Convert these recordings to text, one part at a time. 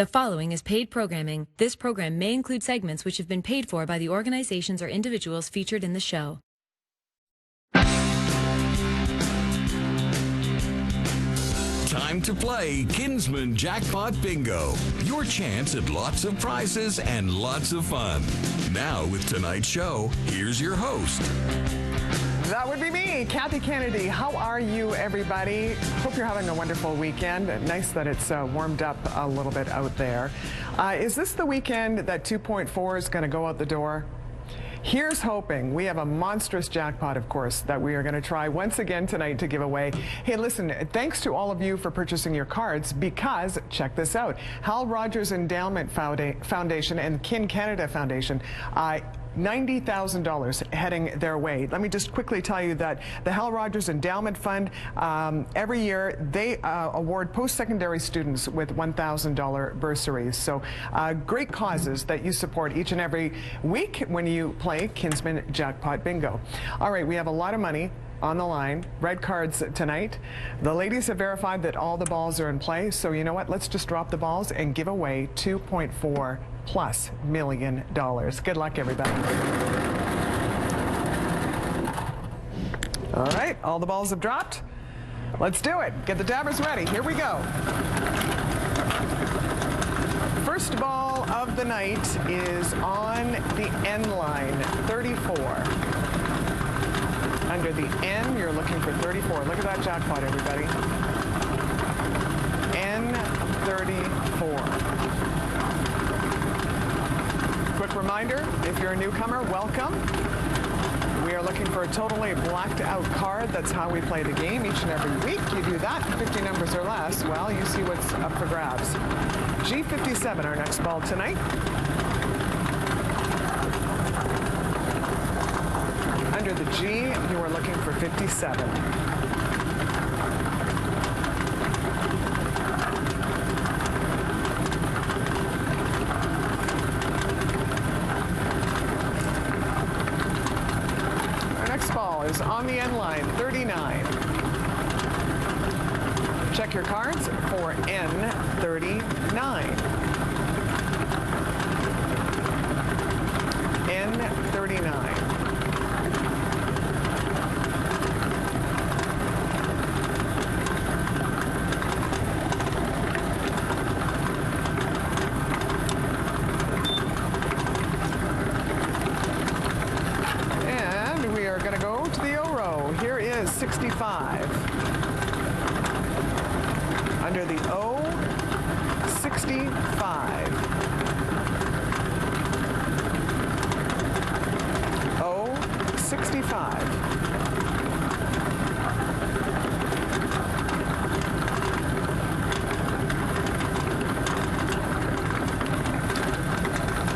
The following is paid programming. This program may include segments which have been paid for by the organizations or individuals featured in the show. Time to play Kinsmen Jackpot Bingo. Your chance at lots of prizes and lots of fun. Now with tonight's show, here's your host. That would be me, Kathy Kennedy. How are you, everybody? Hope you're having a wonderful weekend. Nice that it's warmed up a little bit out there. Is this the weekend that 2.4 is going to go out the door? Here's hoping. We have a monstrous jackpot, of course, that we are going to try once again tonight to give away. Hey, listen, thanks to all of you for purchasing your cards because, check this out, Hal Rogers Endowment Foundation and Kin Canada Foundation, $90,000 heading their way. Let me just quickly tell you that the Hal Rogers Endowment Fund, every year they award post-secondary students with $1,000 bursaries. So great causes that you support each and every week when you play Kinsmen Jackpot Bingo. All right, we have a lot of money on the line, red cards tonight. The ladies have verified that all the balls are in play, so you know what, let's just drop the balls and give away $2.4+ million. Good luck, everybody. All right, all the balls have dropped. Let's do it. Get the dabbers ready. Here we go. First ball of the night is on the N line, 34. Under the N, you're looking for 34. Look at that jackpot, everybody. N34. Quick reminder, if you're a newcomer, welcome. We are looking for a totally blacked out card. That's how we play the game each and every week. You do that, 50 numbers or less, well, you see what's up for grabs. G57, our next ball tonight. Under the G, you are looking for 57. Our next ball is on the N line, 39. Check your cards for N39. N39. And we are going to go to the O row. Here is 65. Under the O, 65. O, 65.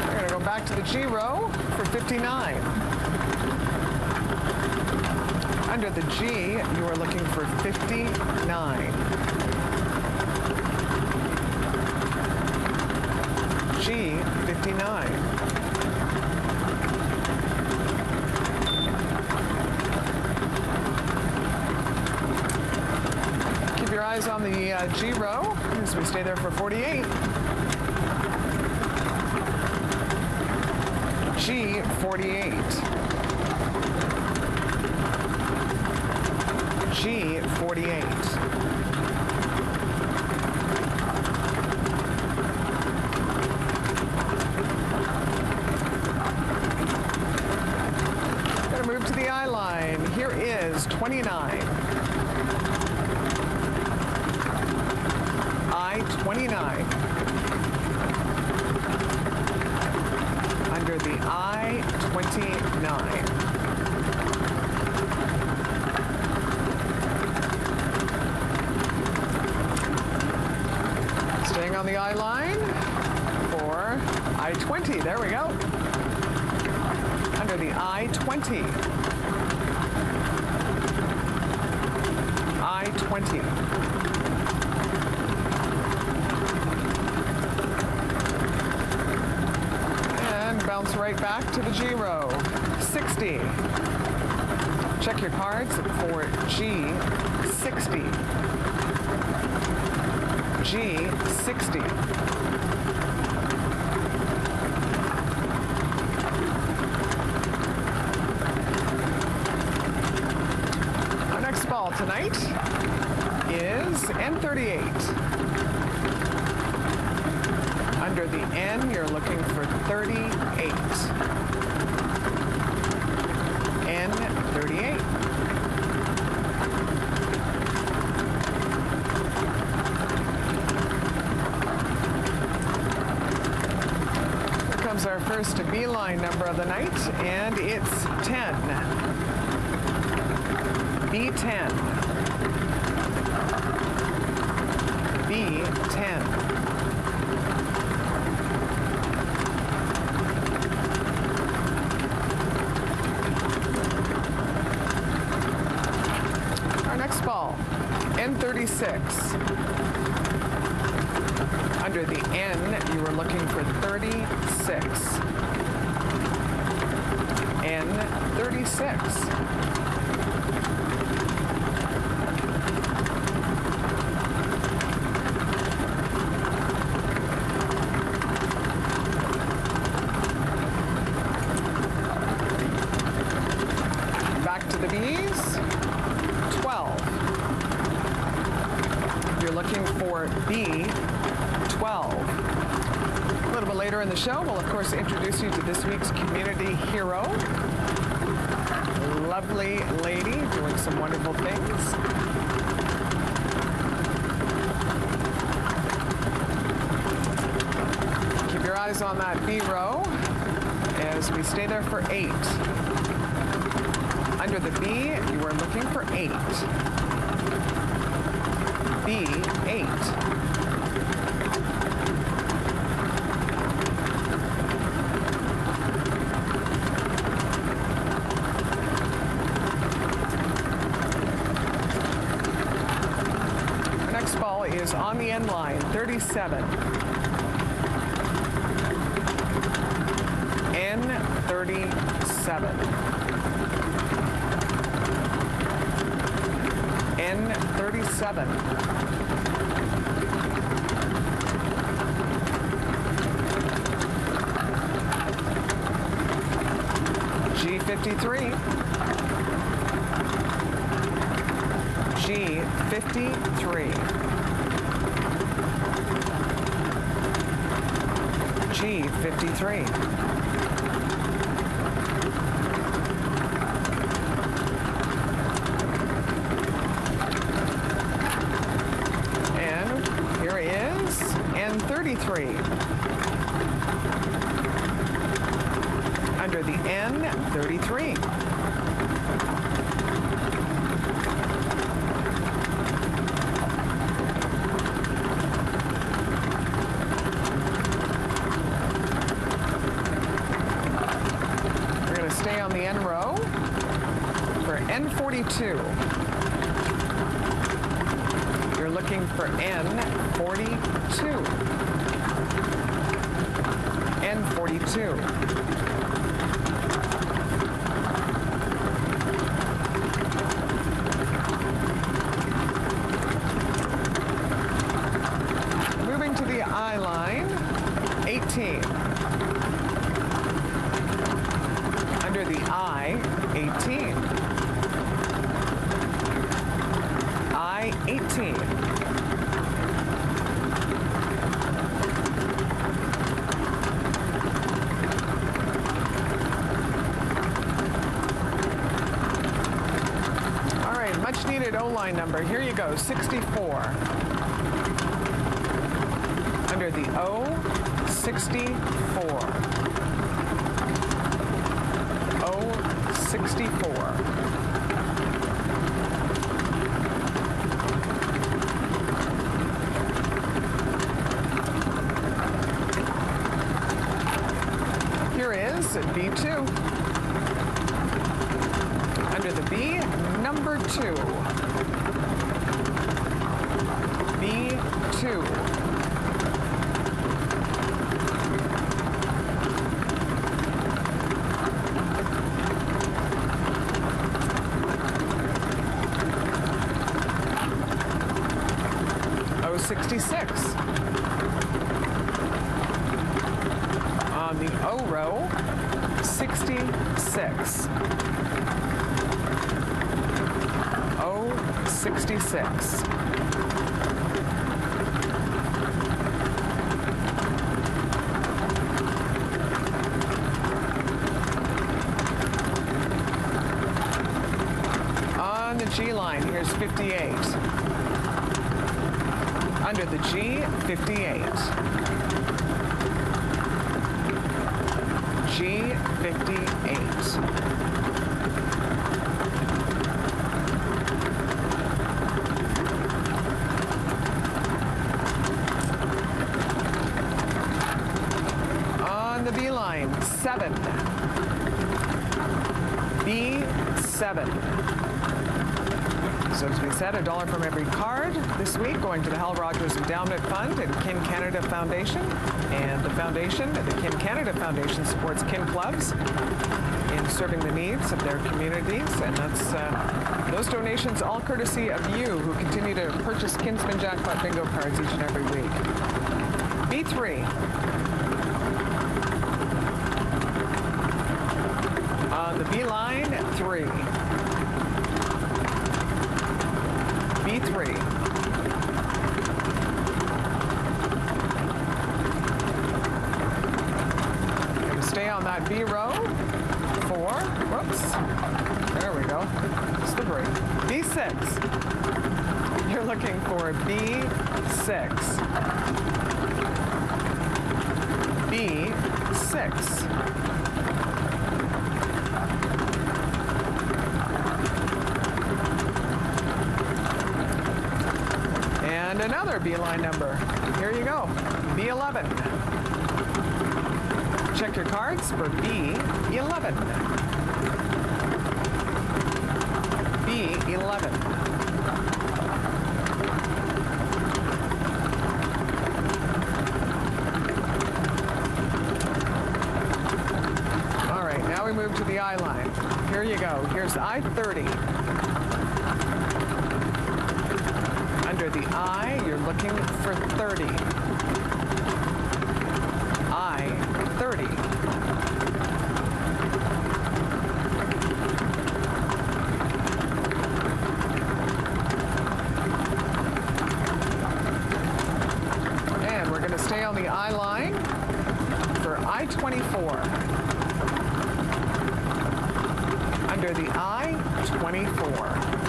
We're going to go back to the G row for 59. Under the G, you are looking for 59. G59. Keep your eyes on the G row as we stay there for 48. G48. G48. Move to the I line. Here is 29. I-29. Under the I-29. Staying on the I line for I-20. There we go. Under the I-20. I-20. And bounce right back to the G row. 60. Check your cards for G60. G60. 38. Under the N, you're looking for 38. N, 38. Here comes our first B-line number of the night, and it's 10. B10. B10. Our next ball, N36. Under the N, you were looking for 36. N36. Back to the B's, 12. You're looking for B12. A little bit later in the show, we'll of course introduce you to this week's community hero. Lovely lady doing some wonderful things. Keep your eyes on that B row as we stay there for 8. Under the B, you are looking for 8. B8. Our next ball is on the end line, 37. N37. N37. G53. G53. G53. N33. Under the N, 33. We're going to stay on the N row for N42. You're looking for N42. N42. Moving to the I line, 18. Under the I, 18. I-18. Much needed O-line number. Here you go, 64. Under the O, 64. O, 64. Here is B2. Under the B, number 2. B2. O66. On the O row, 66. 66. G58. Under the G58. G58. On the B line, 7. B7. So as we said, $1 from every card this week going to the Hal Rogers Endowment Fund and Kin Canada Foundation. And the foundation, the Kin Canada Foundation, supports kin clubs in serving the needs of their communities. And that's those donations all courtesy of you who continue to purchase Kinsmen Jackpot Bingo cards each and every week. B3. On the B line, 3. B3. Going to stay on that B row. 4. Whoops. There we go. Slippery. B6. You're looking for B6. B6. And another B-line number. Here you go. B11. Check your cards for B11. B11. All right, now we move to the I line. Here you go. Here's I-30. Under the I, you're looking for 30. I-30. And we're going to stay on the I line for I-24. Under the I-24.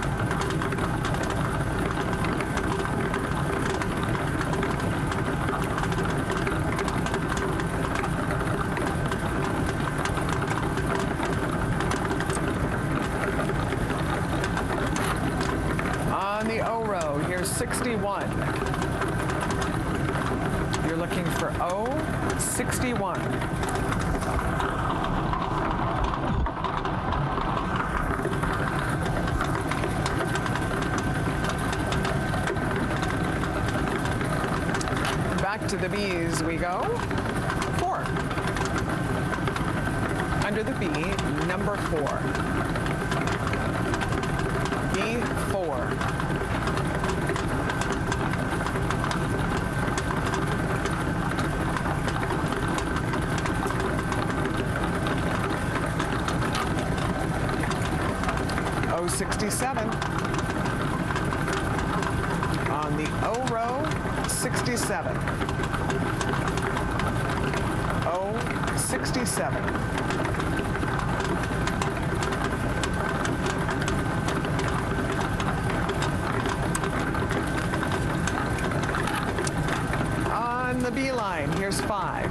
On the O row, here's 61. You're looking for O61. Back to the B's we go. 4. Under the B, number 4. B4. O67. On the O row, 67. O67. On the B line, here's 5.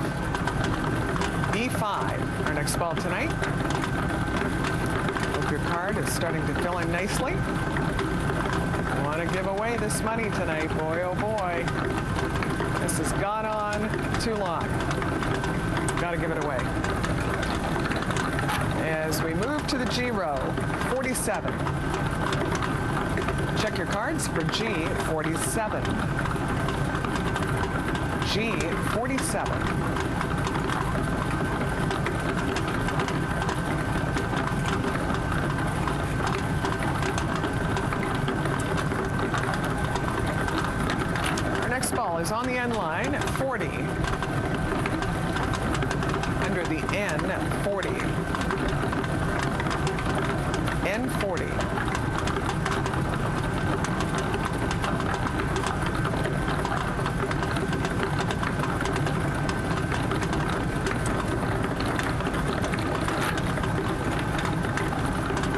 B5, our next ball tonight. Hope your card is starting to fill in nicely. I want to give away this money tonight, boy, oh boy. This has gone on too long. Got to give it away. As we move to the G row, 47. Check your cards for G47. G47. Ball is on the end line, 40. Under the N, 40. N40.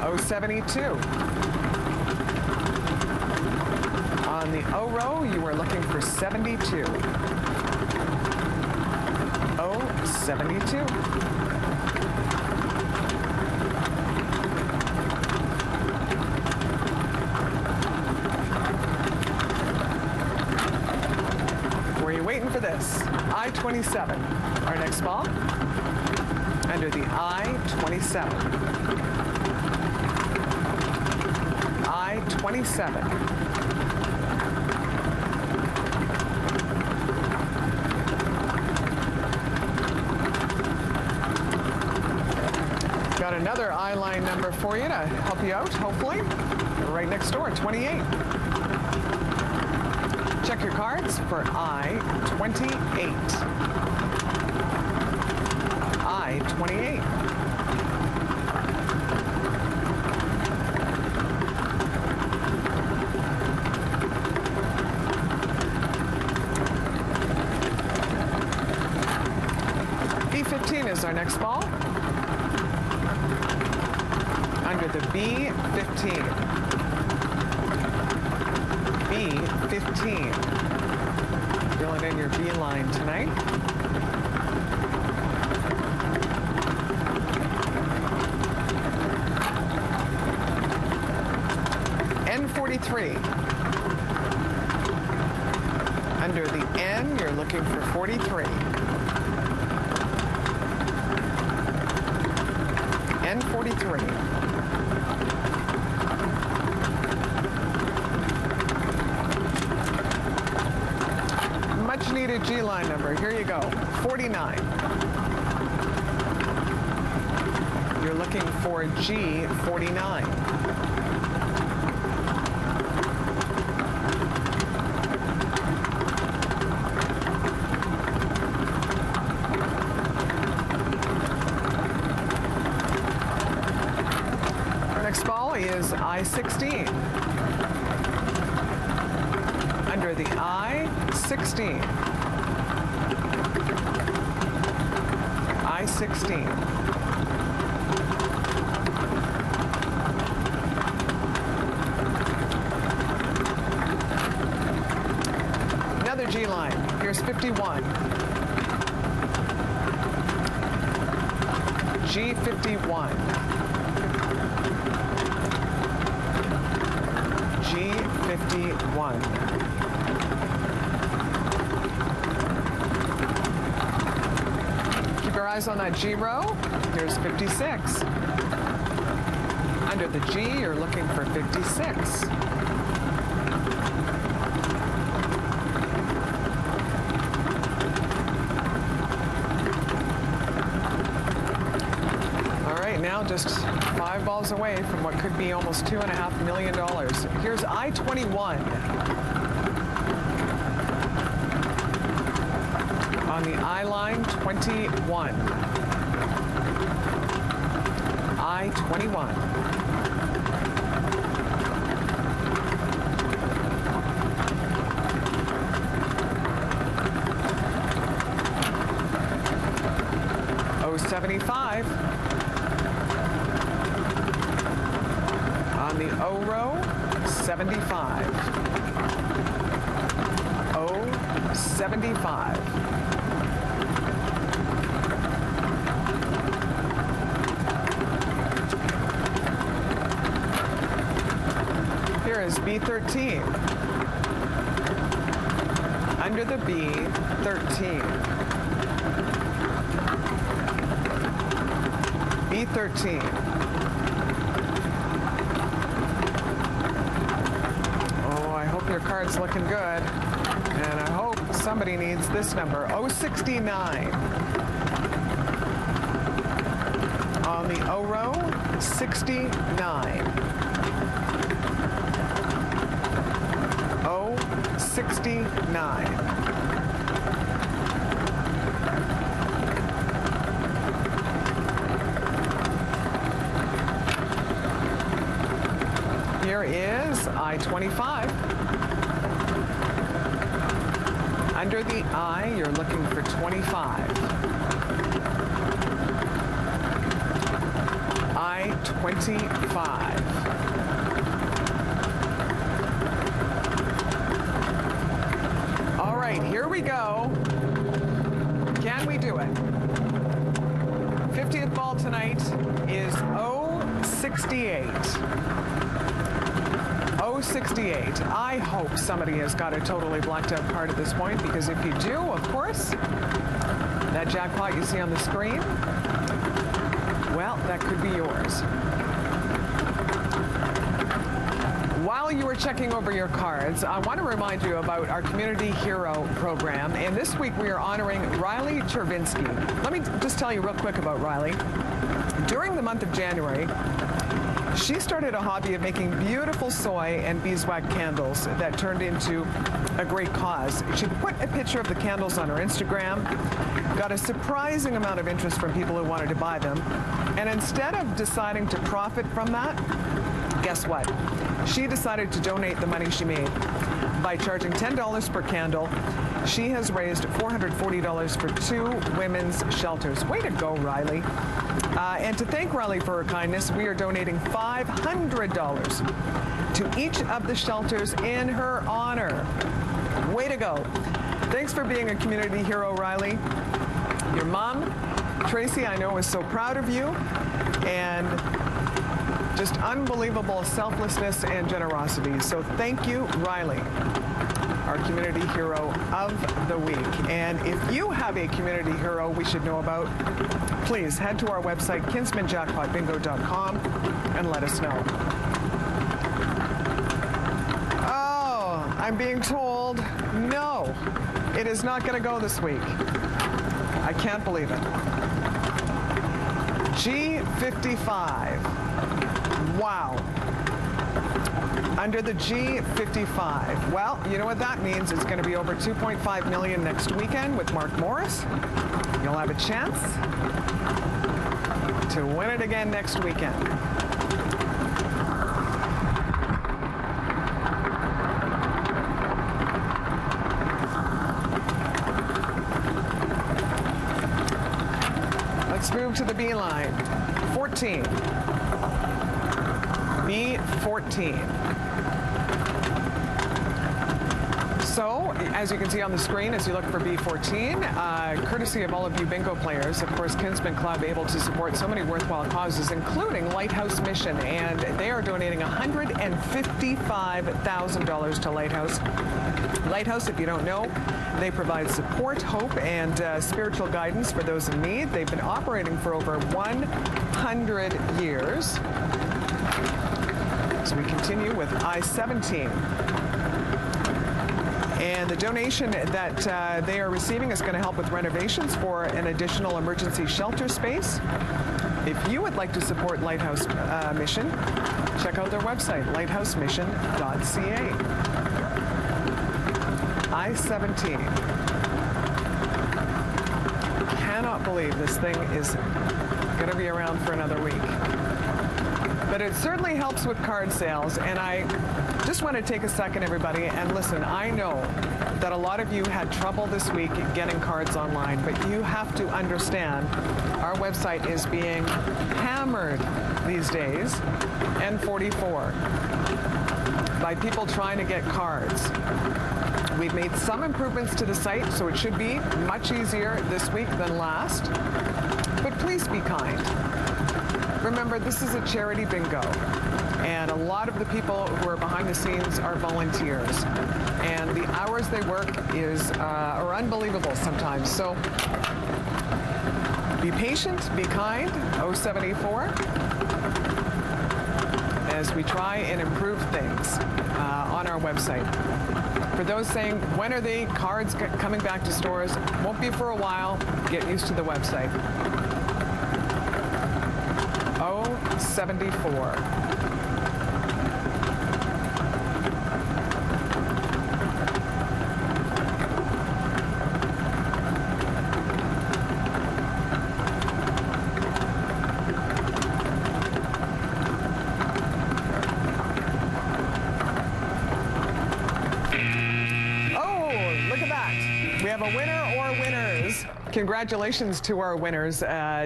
O72. row, you are looking for 72. O72. Were you waiting for this? I-27. Our next ball, under the I-27. I-27. Got another I-line number for you to help you out, hopefully. Right next door, 28. Check your cards for I-28. I-28. B15 is our next ball. Under the B15. B15. Filling in your B line tonight. N43. Under the N, you're looking for 43. N43. Much needed G line number. Here you go. 49. You're looking for G49. Our next ball is I-16. Under the I-16. I-16. Another G line. Here's 51. G51. G51. Keep your eyes on that G row. Here's 56. Under the G, you're looking for 56. All right, now just 5 balls away from what could be almost $2.5 million. Here's I-21. On the I-line, 21. I-21. O75. On the O row, 75. O75. Here is B13. Under the B13. B13. Oh, I hope your card's looking good. And I hope somebody needs this number, 069. On the O row, 69. 069. Here is I-25. Under the I, you're looking for 25. I-25. we go. Can we do it? 50th ball tonight is 068. 068. I hope somebody has got a totally blacked out card at this point, because if you do, of course, that jackpot you see on the screen, well, that could be yours. While you are checking over your cards, I want to remind you about our Community Hero program. And this week we are honoring Riley Chervinsky. Let me just tell you real quick about Riley. During the month of January, she started a hobby of making beautiful soy and beeswax candles that turned into a great cause. She put a picture of the candles on her Instagram, got a surprising amount of interest from people who wanted to buy them, and instead of deciding to profit from that, guess what? She decided to donate the money she made by charging $10 per candle. She has raised $440 for 2 women's shelters. Way to go, Riley. And to thank Riley for her kindness, we are donating $500 to each of the shelters in her honor. Way to go. Thanks for being a community hero, Riley. Your mom, Tracy, I know is so proud of you, and just unbelievable selflessness and generosity. So thank you, Riley, our community hero of the week. And if you have a community hero we should know about, please head to our website, kinsmenjackpotbingo.com, and let us know. Oh, I'm being told, no, it is not going to go this week. I can't believe it. G55. Wow. Under the G55. Well, you know what that means. It's going to be over $2.5 million next weekend with Mark Morris. You'll have a chance to win it again next weekend. Let's move to the B line. 14. B14. So, as you can see on the screen, as you look for B14, courtesy of all of you bingo players, of course, Kinsmen Club able to support so many worthwhile causes, including Lighthouse Mission, and they are donating $155,000 to Lighthouse. Lighthouse, if you don't know, they provide support, hope, and spiritual guidance for those in need. They've been operating for over 100 years. So we continue with I-17. And the donation that they are receiving is going to help with renovations for an additional emergency shelter space. If you would like to support Lighthouse Mission, check out their website, lighthousemission.ca. I-17. Cannot believe this thing is going to be around for another week. But it certainly helps with card sales, and I just want to take a second, everybody, and listen. I know that a lot of you had trouble this week getting cards online, but you have to understand our website is being hammered these days, N44, by people trying to get cards. We've made some improvements to the site, so it should be much easier this week than last, but please be kind. Remember, this is a charity bingo, and a lot of the people who are behind the scenes are volunteers, and the hours they work are unbelievable sometimes. So be patient, be kind, 074, as we try and improve things on our website. For those saying, when are the cards coming back to stores? Won't be for a while. Get used to the website. 074. Oh, look at that. We have a winner or winners Congratulations to our winners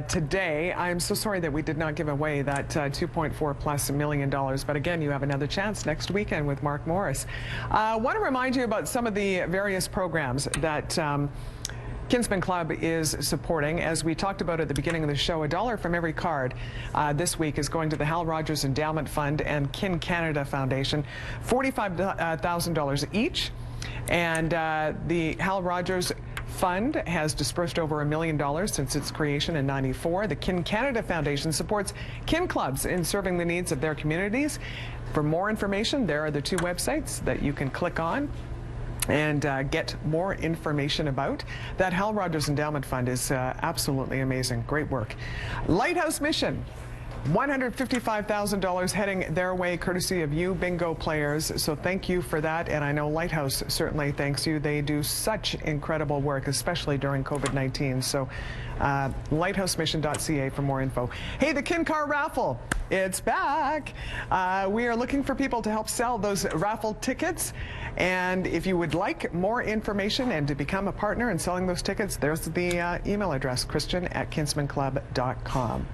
today. I'm so sorry that we did not give away that $2.4+ million, but again, you have another chance next weekend with Mark Morris. I want to remind you about some of the various programs that Kinsmen Club is supporting. As we talked about at the beginning of the show, $1 from every card this week is going to the Hal Rogers Endowment Fund and Kin Canada Foundation, $45,000 each. And the Hal Rogers Fund has dispersed over $1 million since its creation in '94. The Kin Canada Foundation supports kin clubs in serving the needs of their communities. For more information, there are the two websites that you can click on and get more information about. That Hal Rogers Endowment Fund is absolutely amazing. Great work. Lighthouse Mission. $155,000 heading their way courtesy of you bingo players, so thank you for that, and I know Lighthouse certainly thanks you. They do such incredible work, especially during COVID-19, so lighthousemission.ca for more info. Hey, the Kin Car Raffle, it's back. We are looking for people to help sell those raffle tickets, and if you would like more information and to become a partner in selling those tickets, there's the email address, christian@kinsmenclub.com.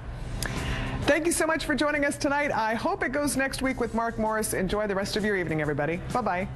Thank you so much for joining us tonight. I hope it goes next week with Mark Morris. Enjoy the rest of your evening, everybody. Bye-bye.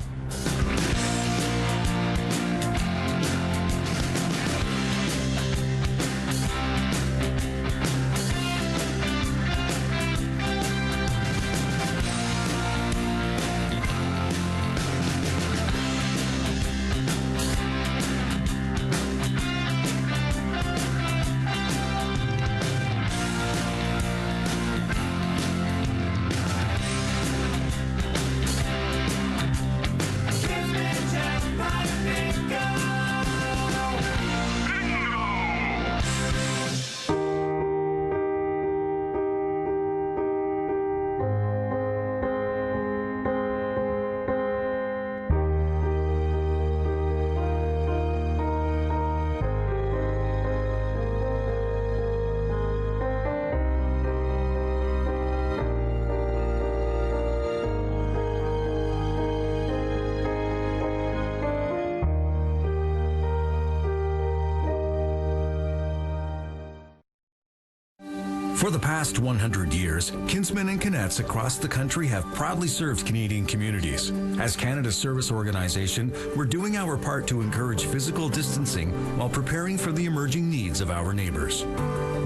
For the past 100 years, Kinsmen and Kinettes across the country have proudly served Canadian communities. As Canada's service organization, we're doing our part to encourage physical distancing while preparing for the emerging needs of our neighbors.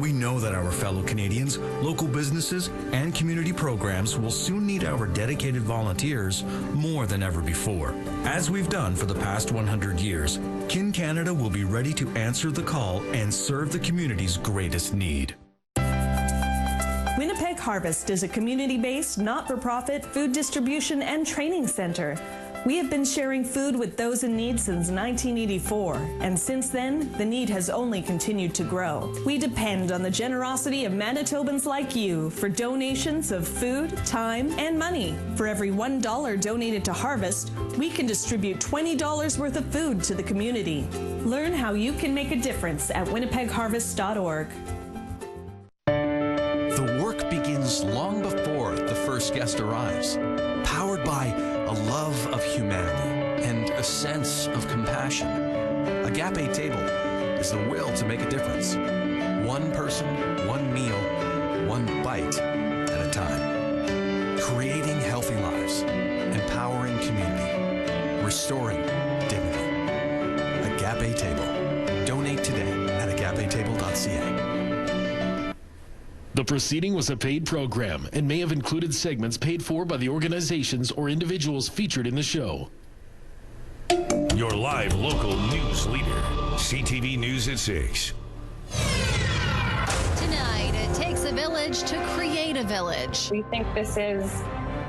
We know that our fellow Canadians, local businesses, and community programs will soon need our dedicated volunteers more than ever before. As we've done for the past 100 years, Kin Canada will be ready to answer the call and serve the community's greatest need. Winnipeg Harvest is a community-based, not-for-profit food distribution and training center. We have been sharing food with those in need since 1984, and since then, the need has only continued to grow. We depend on the generosity of Manitobans like you for donations of food, time, and money. For every $1 donated to Harvest, we can distribute $20 worth of food to the community. Learn how you can make a difference at winnipegharvest.org. The work begins long before the first guest arrives, powered by a love of humanity and a sense of compassion. Agape Table is the will to make a difference. One person, one meal, one bite at a time. Creating healthy lives, empowering community, restoring dignity. Agape Table. Donate today at agapetable.ca. The proceeding was a paid program and may have included segments paid for by the organizations or individuals featured in the show. Your live local news leader, CTV News at 6. Tonight, it takes a village to create a village. We think this is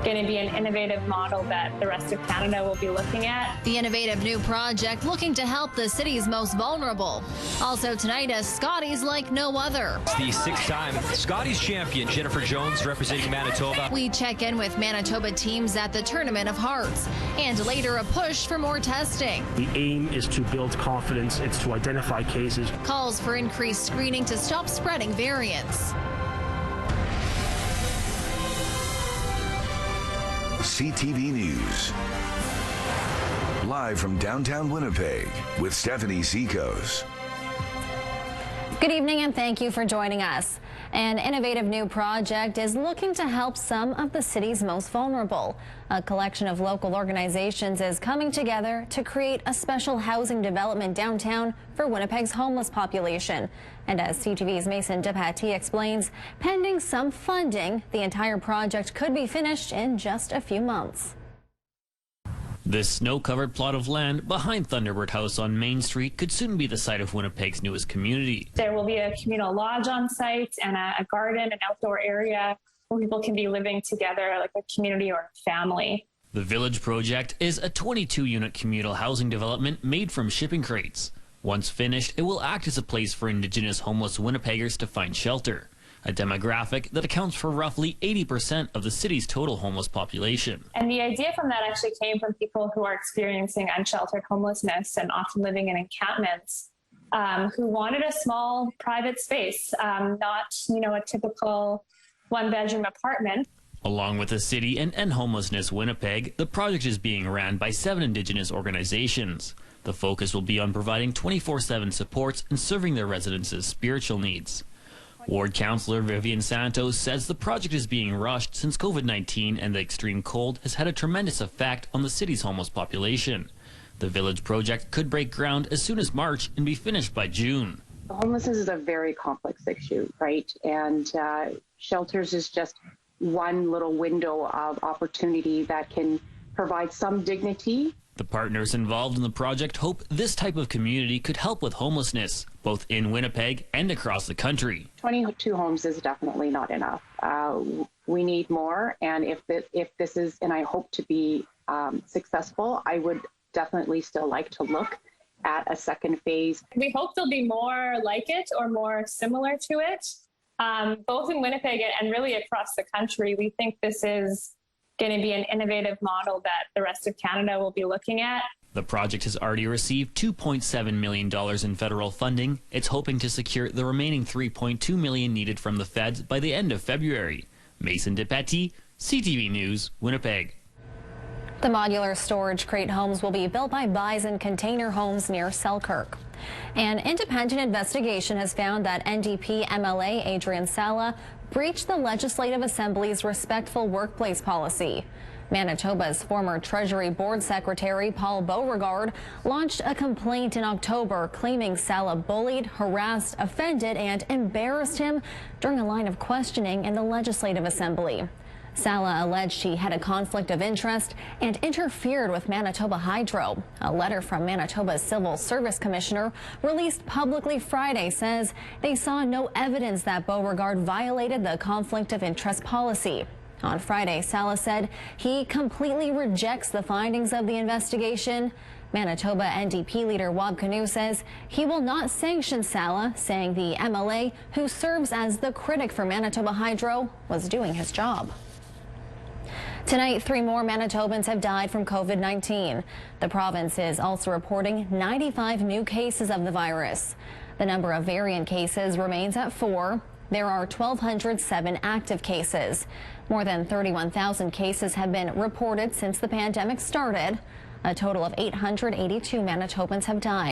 going to be an innovative model that the rest of Canada will be looking at. The innovative new project looking to help the city's most vulnerable. Also tonight, a Scotties like no other. It's the six-time Scotties champion, Jennifer Jones, representing Manitoba. We check in with Manitoba teams at the Tournament of Hearts, and later a push for more testing. The aim is to build confidence. It's to identify cases. Calls for increased screening to stop spreading variants. CTV News. Live from downtown Winnipeg with Stephanie Seekos. Good evening and thank you for joining us. An innovative new project is looking to help some of the city's most vulnerable. A collection of local organizations is coming together to create a special housing development downtown for Winnipeg's homeless population. And as CTV's Mason Depati explains, pending some funding, the entire project could be finished in just a few months. This snow-covered plot of land behind Thunderbird House on Main Street could soon be the site of Winnipeg's newest community. There will be a communal lodge on site and a garden, an outdoor area where people can be living together like a community or a family. The Village project is a 22-unit communal housing development made from shipping crates. Once finished, it will act as a place for Indigenous homeless Winnipeggers to find shelter, a demographic that accounts for roughly 80% of the city's total homeless population. And the idea from that actually came from people who are experiencing unsheltered homelessness and often living in encampments, who wanted a small private space, not, a typical one-bedroom apartment. Along with the city and End Homelessness Winnipeg, the project is being ran by 7 Indigenous organizations. The focus will be on providing 24/7 supports and serving their residents' spiritual needs. Ward Councillor Vivian Santos says the project is being rushed since COVID-19 and the extreme cold has had a tremendous effect on the city's homeless population. The Village project could break ground as soon as March and be finished by June. Homelessness is a very complex issue, right? And shelters is just one little window of opportunity that can provide some dignity. The partners involved in the project hope this type of community could help with homelessness, both in Winnipeg and across the country. 22 homes is definitely not enough. We need more, and if this is, and I hope to be successful, I would definitely still like to look at a second phase. We hope there'll be more like it or more similar to it, both in Winnipeg and really across the country. We think this is going to be an innovative model that the rest of Canada will be looking at. The project has already received $2.7 million in federal funding. It's hoping to secure the remaining $3.2 million needed from the feds by the end of February. Mason Depati, CTV News, Winnipeg. The modular storage crate homes will be built by Bison Container Homes near Selkirk. An independent investigation has found that NDP MLA Adrian Sala breached the Legislative Assembly's respectful workplace policy. Manitoba's former Treasury Board Secretary Paul Beauregard launched a complaint in October claiming Sala bullied, harassed, offended, and embarrassed him during a line of questioning in the Legislative Assembly. Sala alleged he had a conflict of interest and interfered with Manitoba Hydro. A letter from Manitoba's Civil Service Commissioner released publicly Friday says they saw no evidence that Beauregard violated the conflict of interest policy. On Friday, Sala said he completely rejects the findings of the investigation. Manitoba NDP leader Wab Kinew says he will not sanction Sala, saying the MLA, who serves as the critic for Manitoba Hydro, was doing his job. Tonight, 3 more Manitobans have died from COVID-19. The province is also reporting 95 new cases of the virus. The number of variant cases remains at 4. There are 1,207 active cases. More than 31,000 cases have been reported since the pandemic started. A total of 882 Manitobans have died.